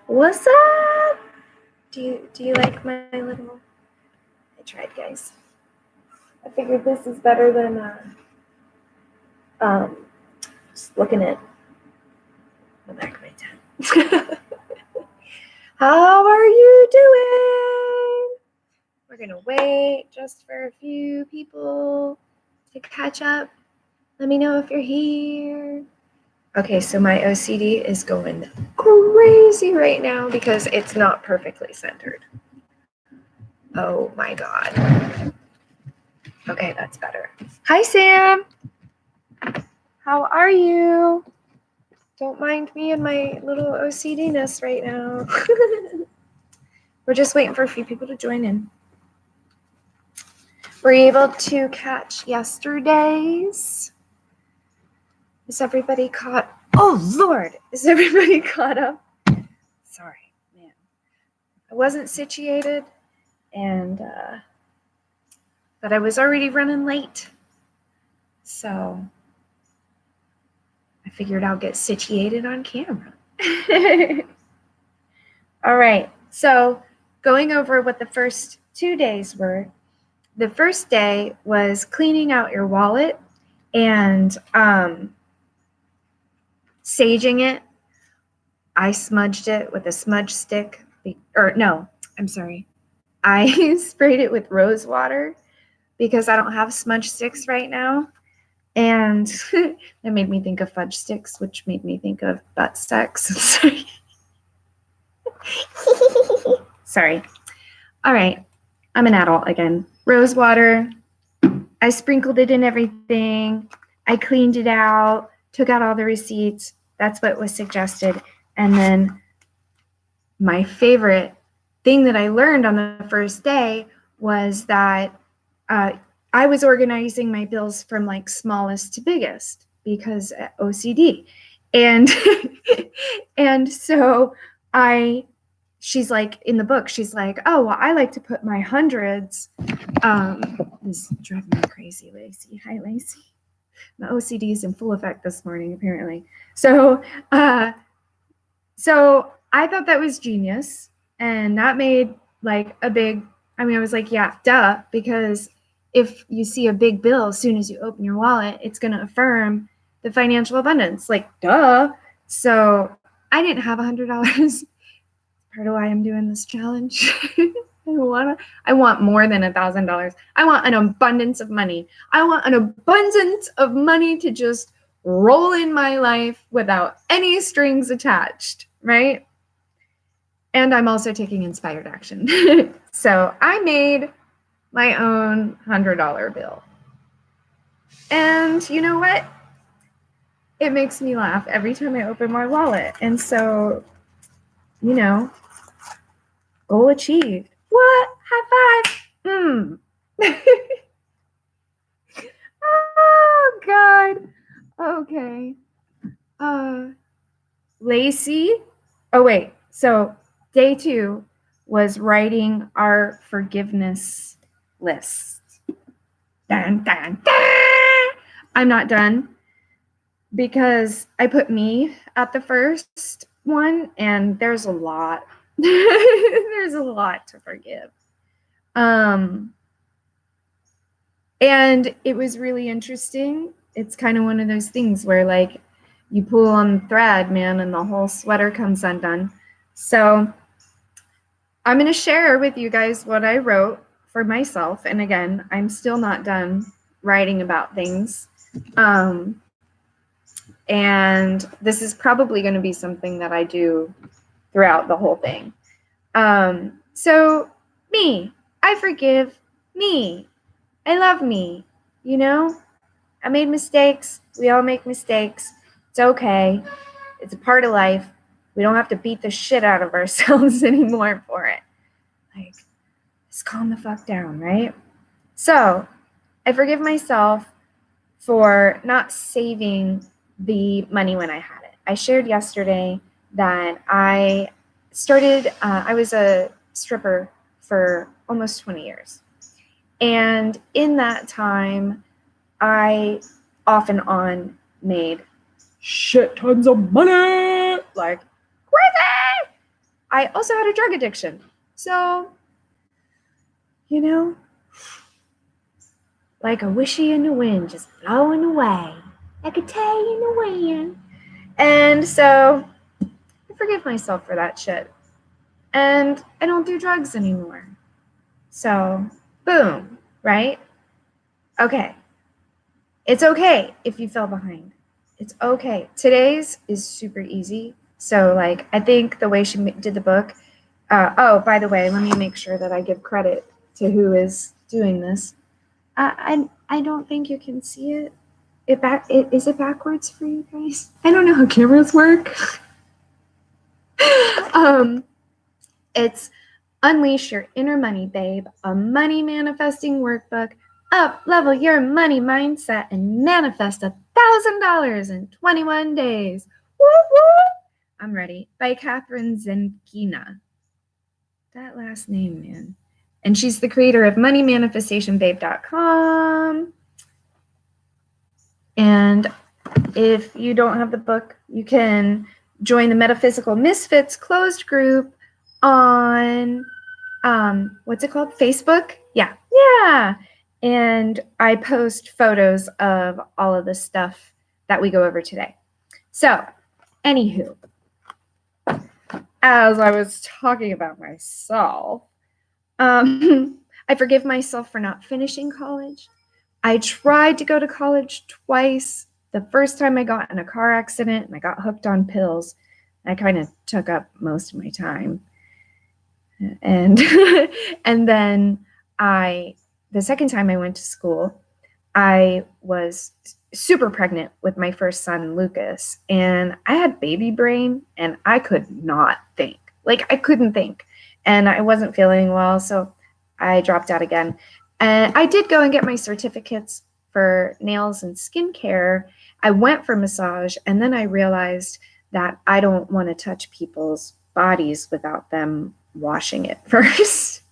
What's up? Do you like my little? I tried, guys. I figured this is better than just looking at the back of my tent. How are you doing? We're gonna wait just for a few people to catch up. Let me know if you're here. Okay, so my OCD is going crazy right now because it's not perfectly centered. Oh my God. Okay, that's better. Hi, Sam. How are you? Don't mind me and my little OCD-ness right now. We're just waiting for a few people to join in. Were you able to catch yesterday's? Is everybody caught? Oh, Lord. Is everybody caught up? Sorry, man. I wasn't situated, and but I was already running late. So I figured I'll get situated on camera. All right. So going over what the first 2 days were. The first day was cleaning out your wallet and saging it. I smudged it with a smudge stick. I sprayed it with rose water because I don't have smudge sticks right now. And that made me think of fudge sticks, which made me think of butt sex. Sorry. All right. I'm an adult again. Rose water. I sprinkled it in everything. I cleaned it out, took out all the receipts. That's what was suggested. And then my favorite thing that I learned on the first day was that I was organizing my bills from like smallest to biggest because OCD. And and so she's like, in the book, she's like, oh, well, I like to put my hundreds. This is driving me crazy, Lacey. Hi, Lacey. My OCD is in full effect this morning, apparently. So I thought that was genius. And that made like a big, I was like, yeah, duh, because if you see a big bill as soon as you open your wallet, it's going to affirm the financial abundance. Like, duh. So I didn't have $100. Part of why I'm doing this challenge. I want more than $1,000. I want an abundance of money. I want an abundance of money to just roll in my life without any strings attached, right? And I'm also taking inspired action. So I made my own $100 bill. And you know what? It makes me laugh every time I open my wallet. And so, goal achieved. What? High five. Oh, God. Okay. Lacey. Oh, wait. So day 2 was writing our forgiveness list. Dun, dun, dun. I'm not done because I put me at the first one, and there's a lot. There's a lot to forgive. And it was really interesting. It's kind of one of those things where like you pull on the thread, man, and the whole sweater comes undone. So I'm going to share with you guys what I wrote for myself. And again, I'm still not done writing about things. And this is probably going to be something that I do throughout the whole thing. So me, I forgive me. I love me. I made mistakes. We all make mistakes. It's okay. It's a part of life. We don't have to beat the shit out of ourselves anymore for it. Like, just calm the fuck down, right? So I forgive myself for not saving the money when I had it. I shared yesterday that I was a stripper for almost 20 years. And in that time, I off and on made shit tons of money, like crazy. I also had a drug addiction. So, you know, like a wishy in the wind, just blowing away. Like a tail in the wind. And so I forgive myself for that shit. And I don't do drugs anymore. So, boom, right? Okay. It's okay if you fell behind. It's okay. Today's is super easy. So, like, I think the way she did the book. Oh, by the way, let me make sure that I give credit to who is doing this. I don't think you can see it. Is it backwards for you guys? I don't know how cameras work. It's Unleash Your Inner Money, Babe, a money manifesting workbook. Up level your money mindset and manifest $1,000 in 21 days. Woo woo! I'm ready. By Kathrin Zenkina. That last name, man. And she's the creator of moneymanifestationbabe.com. And if you don't have the book, you can join the Metaphysical Misfits closed group on what's it called? Facebook? Yeah. And I post photos of all of the stuff that we go over today. So, anywho, as I was talking about myself, I forgive myself for not finishing college. I tried to go to college twice. The first time I got in a car accident and I got hooked on pills. That kind of took up most of my time. And and then the second time I went to school, I was super pregnant with my first son, Lucas, and I had baby brain and I could not think. Like I couldn't think. And I wasn't feeling well, so I dropped out again. And I did go and get my certificates for nails and skincare. I went for massage, and then I realized that I don't want to touch people's bodies without them washing it first.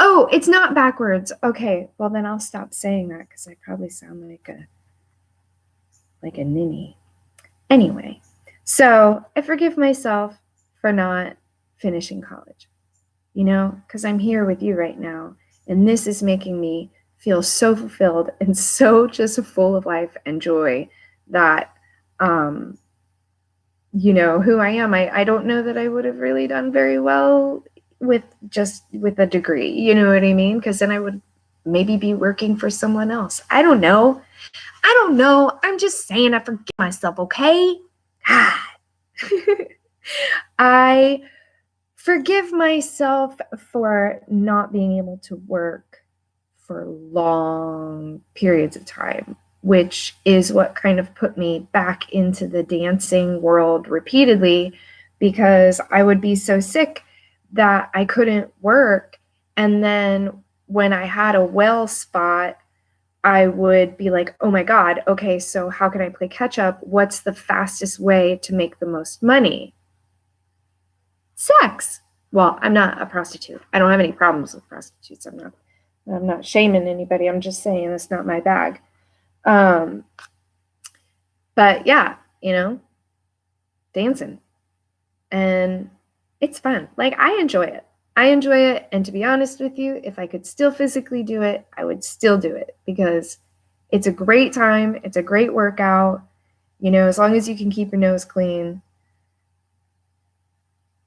Oh, it's not backwards. Okay, well then I'll stop saying that because I probably sound like a ninny. Anyway, so I forgive myself for not finishing college, because I'm here with you right now, and this is making me feel so fulfilled and so just full of life and joy that who I am. I don't know that I would have really done very well with a degree, you know what I mean? Because then I would maybe be working for someone else. I don't know. I'm just saying I forgive myself, okay? God. I forgive myself for not being able to work for long periods of time, which is what kind of put me back into the dancing world repeatedly, because I would be so sick that I couldn't work. And then when I had a well spot, I would be like, oh my God, okay, so how can I play catch up? What's the fastest way to make the most money? Sex. Well, I'm not a prostitute. I don't have any problems with prostitutes. I'm not shaming anybody. I'm just saying it's not my bag. But yeah, dancing. And it's fun. Like I enjoy it. And to be honest with you, if I could still physically do it, I would still do it because it's a great time. It's a great workout. As long as you can keep your nose clean.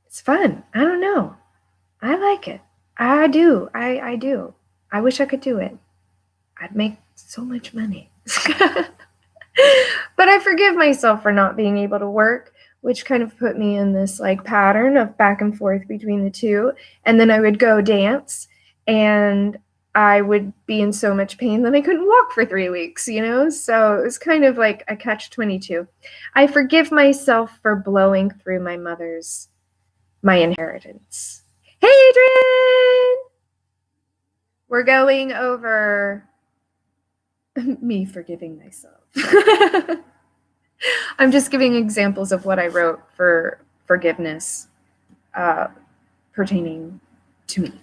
It's fun. I don't know. I like it. I do. I do. I wish I could do it. I'd make so much money. But I forgive myself for not being able to work, which kind of put me in this like pattern of back and forth between the two. And then I would go dance and I would be in so much pain that I couldn't walk for 3 weeks, So it was kind of like a catch-22. I forgive myself for blowing through my inheritance. Hey, Adrian! We're going over me forgiving myself. I'm just giving examples of what I wrote for forgiveness pertaining to me.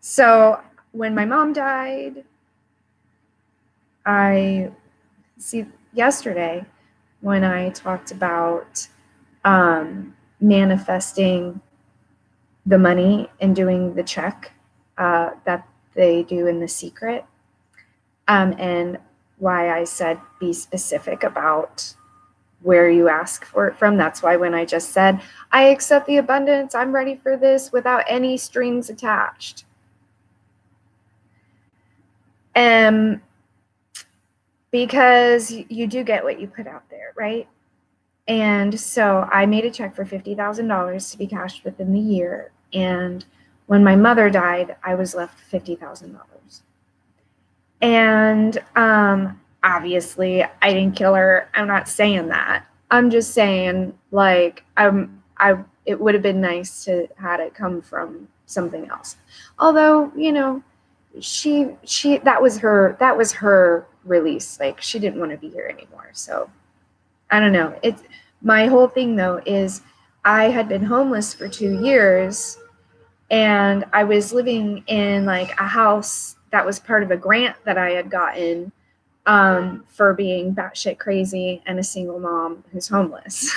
So when my mom died, I see yesterday when I talked about manifesting the money and doing the check that they do in The Secret, and why I said be specific about where you ask for it from. That's why when I just said, I accept the abundance, I'm ready for this without any strings attached. Because you do get what you put out there, right? And so I made a check for $50,000 to be cashed within the year. And when my mother died, I was left $50,000. And obviously, I didn't kill her. I'm not saying that. I'm just saying, like, it would have been nice to had it come from something else. Although, you know, that was her release. Like, she didn't want to be here anymore. So I don't know. It's my whole thing though is I had been homeless for 2 years, and I was living in like a house that was part of a grant that I had gotten for being batshit crazy and a single mom who's homeless.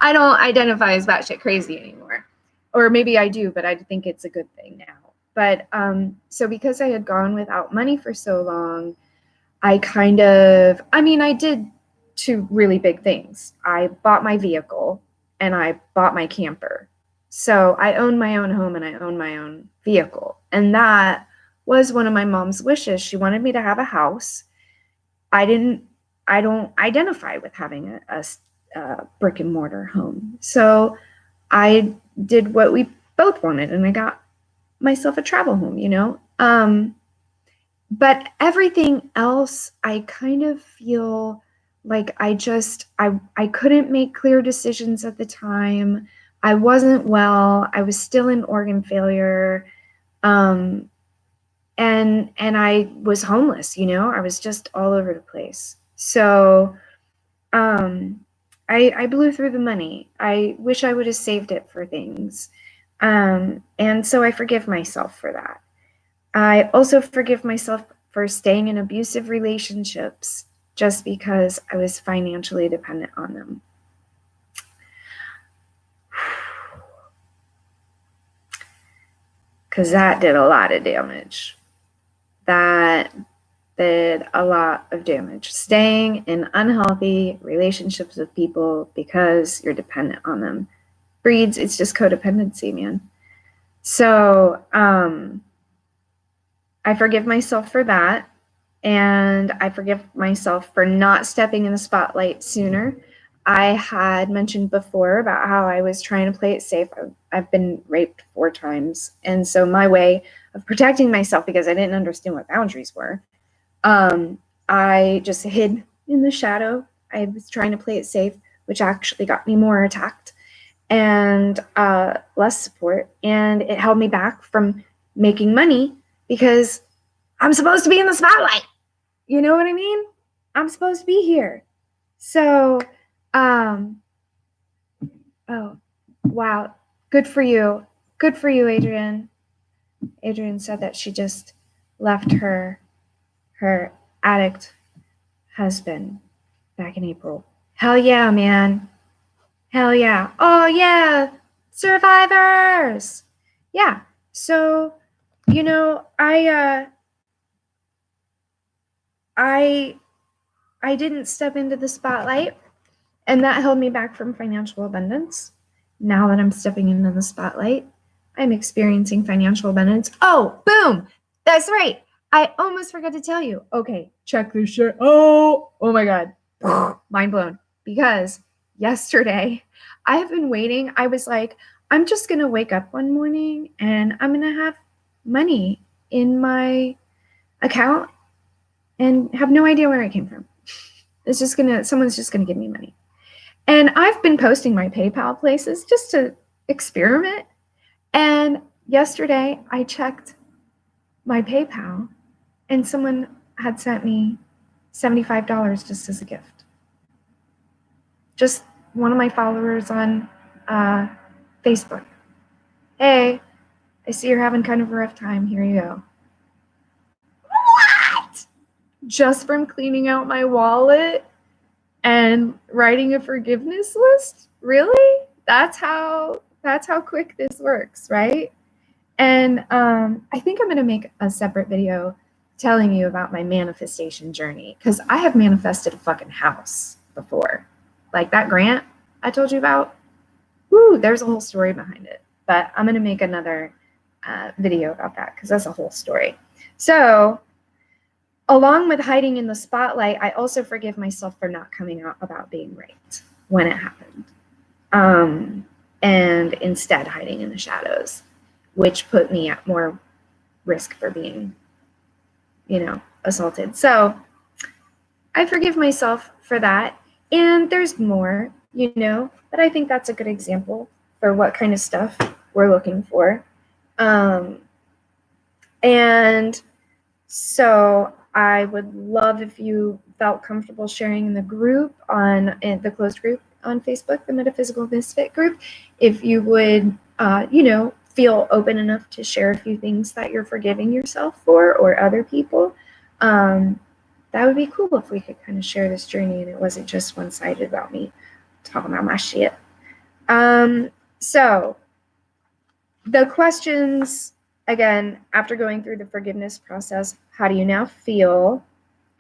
I don't identify as batshit crazy anymore, or maybe I do, but I think it's a good thing now. But so because I had gone without money for so long, I did 2 really big things. I bought my vehicle and I bought my camper. So I own my own home and I own my own vehicle. And that was one of my mom's wishes. She wanted me to have a house. I don't identify with having a brick and mortar home. So I did what we both wanted, and I got myself a travel home, you know? But everything else, I kind of feel like I couldn't make clear decisions at the time. I wasn't well. I was still in organ failure. And I was homeless, you know, I was just all over the place. So I blew through the money. I wish I would have saved it for things. And so I forgive myself for that. I also forgive myself for staying in abusive relationships just because I was financially dependent on them. Because that did a lot of damage. That did a lot of damage. Staying in unhealthy relationships with people because you're dependent on them it's just codependency, man. So I forgive myself for that. And I forgive myself for not stepping in the spotlight sooner. I had mentioned before about how I was trying to play it safe. I've been raped 4 times. And so my way of protecting myself, because I didn't understand what boundaries were, I just hid in the shadow. I was trying to play it safe, which actually got me more attacked and less support. And it held me back from making money because I'm supposed to be in the spotlight. You know what I mean? I'm supposed to be here. So, oh, wow. Good for you. Good for you, Adrienne. Adrienne said that she just left her addict husband back in April. Hell yeah, man. Hell yeah. Oh yeah. Survivors. Yeah. So, you know, I didn't step into the spotlight, and that held me back from financial abundance. Now that I'm stepping into the spotlight, I'm experiencing financial abundance. Oh, boom. That's right. I almost forgot to tell you. Okay, check this shit. Oh my God. Mind blown. Because yesterday, I have been waiting. I was like, I'm just going to wake up one morning and I'm going to have money in my account and have no idea where it came from. Someone's just going to give me money. And I've been posting my PayPal places just to experiment. And yesterday I checked my PayPal and someone had sent me $75 just as a gift. Just one of my followers on Facebook. Hey, I see you're having kind of a rough time. Here you go. What? Just from cleaning out my wallet and writing a forgiveness list? Really? That's how quick this works, right? And I think I'm going to make a separate video telling you about my manifestation journey, because I have manifested a fucking house before. Like that grant I told you about. Woo, there's a whole story behind it. But I'm going to make another video about that, because that's a whole story. So along with hiding in the spotlight, I also forgive myself for not coming out about being right when it happened. And instead hiding in the shadows, which put me at more risk for being, assaulted. So I forgive myself for that. And there's more, but I think that's a good example for what kind of stuff we're looking for. And so I would love if you felt comfortable sharing in the group in the closed group on Facebook, the Metaphysical Misfit group, if you would, feel open enough to share a few things that you're forgiving yourself for, or other people. That would be cool if we could kind of share this journey and it wasn't just one-sided about me talking about my shit. So the questions, again, after going through the forgiveness process, how do you now feel?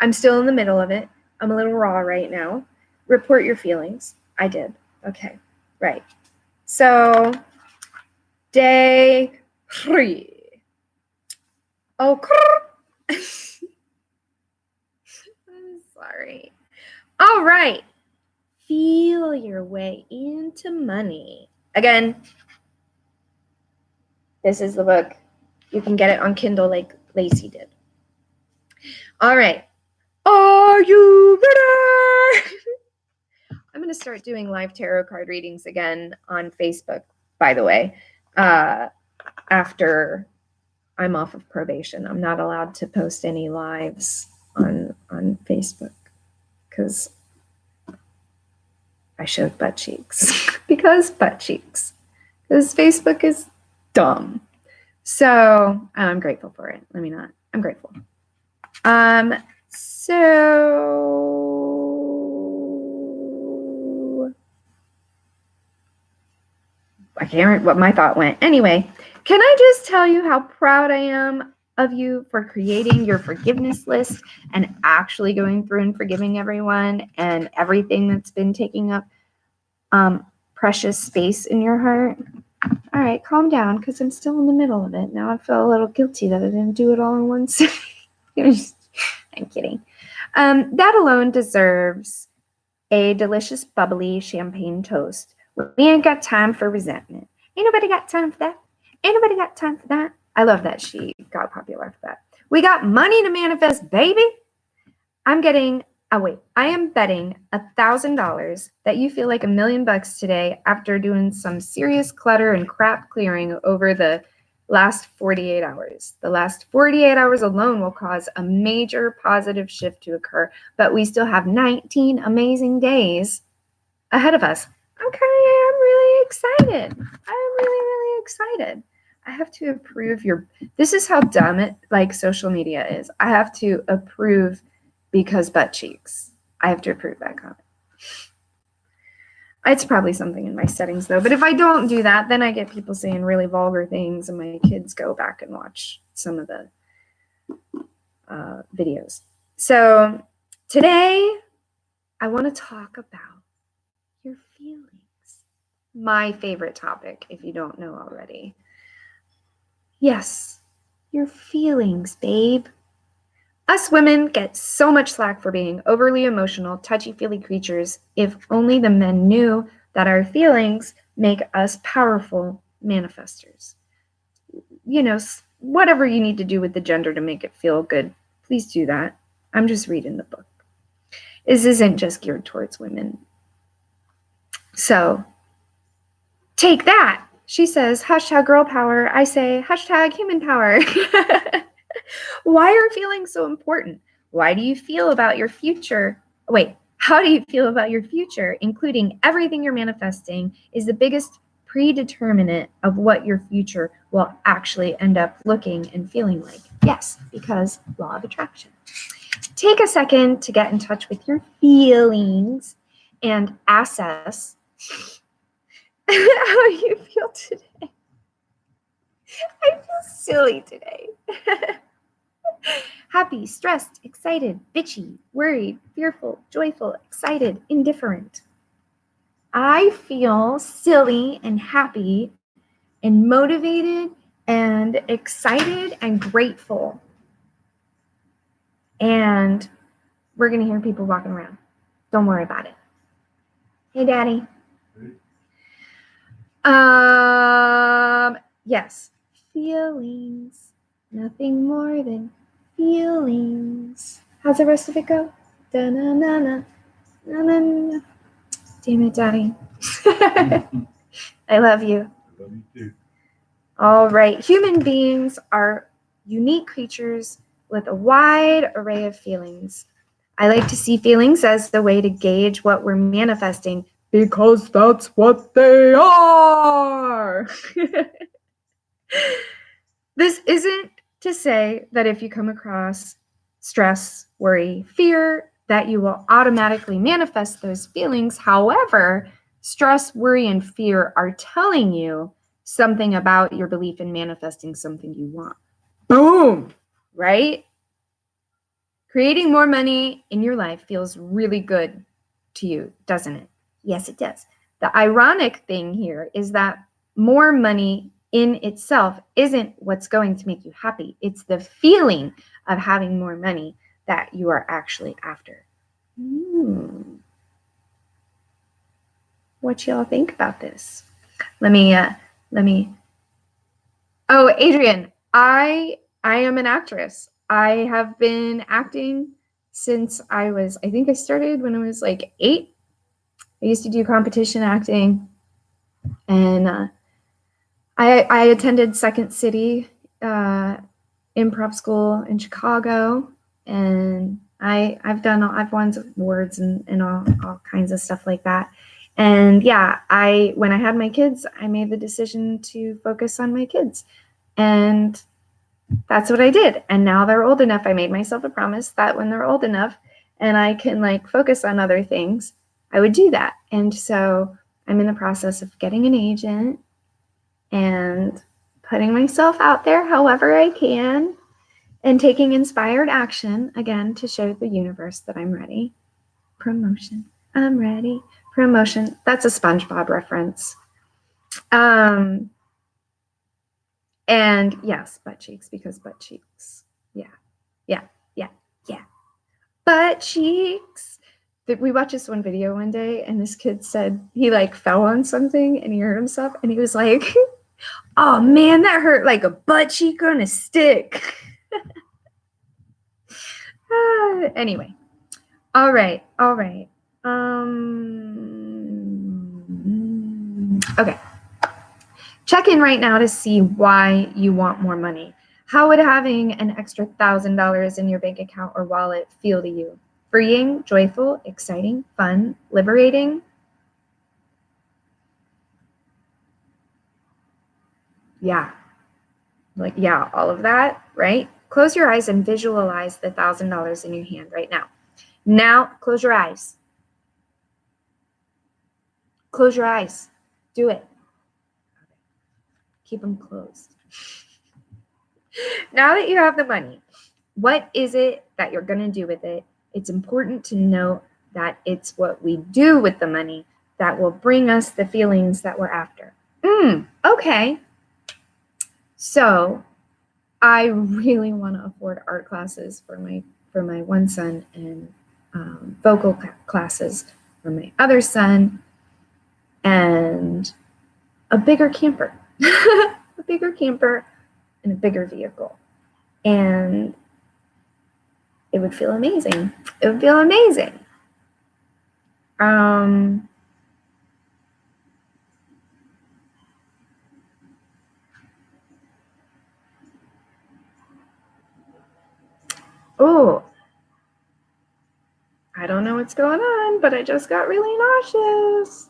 I'm still in the middle of it. I'm a little raw right now. Report your feelings. I did. Okay, right. So day 3. Oh, I'm sorry. All right. Feel your way into money. Again, this is the book. You can get it on Kindle like Lacey did. All right. Are you ready? I'm going to start doing live tarot card readings again on Facebook, by the way, after I'm off of probation. I'm not allowed to post any lives on Facebook because I showed butt cheeks. because Facebook is dumb. So I'm grateful for it. Let me not. I'm grateful. So I can't remember what my thought went. Anyway, can I just tell you how proud I am of you for creating your forgiveness list and actually going through and forgiving everyone and everything that's been taking up precious space in your heart? All right, calm down, because I'm still in the middle of it. Now I feel a little guilty that I didn't do it all in one sitting. I'm kidding. That alone deserves a delicious, bubbly champagne toast. We ain't got time for resentment. Ain't nobody got time for that. Ain't nobody got time for that. I love that she got popular for that. We got money to manifest, baby. I am betting $1,000 that you feel like $1 million today after doing some serious clutter and crap clearing over the last 48 hours. The last 48 hours alone will cause a major positive shift to occur, but we still have 19 amazing days ahead of us. I'm really excited. I'm really excited. I have to approve this is how dumb social media is. I have to approve because butt cheeks. I have to approve that comment. It's probably something in my settings though, but if I don't do that, then I get people saying really vulgar things and my kids go back and watch some of the videos. So today I want to talk about your feelings. My favorite topic, if you don't know already. Yes, your feelings, babe. Us women get so much slack for being overly emotional, touchy-feely creatures. If only the men knew that our feelings make us powerful manifestors. Whatever you need to do with the gender to make it feel good, please do that. I'm just reading the book. This isn't just geared towards women. So, take that. She says, #girl power. I say, #human power. Why are feelings so important? Why do you feel about your future? Wait, how do you feel about your future, including everything you're manifesting, is the biggest predeterminate of what your future will actually end up looking and feeling like. Yes, because law of attraction. Take a second to get in touch with your feelings and assess how you feel today. I feel silly today. Happy, stressed, excited, bitchy, worried, fearful, joyful, excited, indifferent. I feel silly and happy and motivated and excited and grateful. And we're going to hear people walking around. Don't worry about it. Hey, Daddy. Yes. Feelings. Nothing more than feelings. How's the rest of it go? Da-na-na-na. Na-na-na. Damn it, Daddy. I love you. I love you too. All right. Human beings are unique creatures with a wide array of feelings. I like to see feelings as the way to gauge what we're manifesting because that's what they are. This isn't to say that if you come across stress, worry, fear, that you will automatically manifest those feelings. However, stress, worry, and fear are telling you something about your belief in manifesting something you want. Boom, right? Creating more money in your life feels really good to you, doesn't it? Yes, it does. The ironic thing here is that more money in itself isn't what's going to make you happy. It's the feeling of having more money that you are actually after. What y'all think about this? Let me. Oh, Adrian, I am an actress. I have been acting since I think I started when I was like 8. I used to do competition acting, and I attended Second City improv school in Chicago, and I've won awards and all kinds of stuff like that. And yeah, when I had my kids, I made the decision to focus on my kids, and that's what I did. And now they're old enough. I made myself a promise that when they're old enough and I can like focus on other things, I would do that. And so I'm in the process of getting an agent and putting myself out there however I can and taking inspired action again to show the universe that I'm ready. Promotion. I'm ready. Promotion. That's a SpongeBob reference. And yes, butt cheeks, because butt cheeks. Yeah. Butt cheeks. We watched this one video one day, and this kid said he like fell on something and he hurt himself, and he was like, oh man, that hurt like a butt cheek on a stick. Anyway. All right. Okay. Check in right now to see why you want more money. How would having an extra $1,000 in your bank account or wallet feel to you? Freeing, joyful, exciting, fun, liberating? Yeah. Like, yeah, all of that, right? Close your eyes and visualize the $1,000 in your hand right now. Now, close your eyes. Close your eyes. Do it. Keep them closed. Now that you have the money, what is it that you're going to do with it? It's important to know that it's what we do with the money that will bring us the feelings that we're after. Okay. So I really want to afford art classes for my one son and vocal classes for my other son and a bigger camper, a bigger camper and a bigger vehicle. And it would feel amazing. It would feel amazing. Oh, I don't know what's going on, but I just got really nauseous.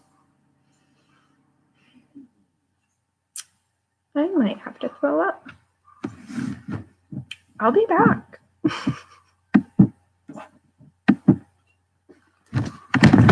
I might have to throw up. I'll be back.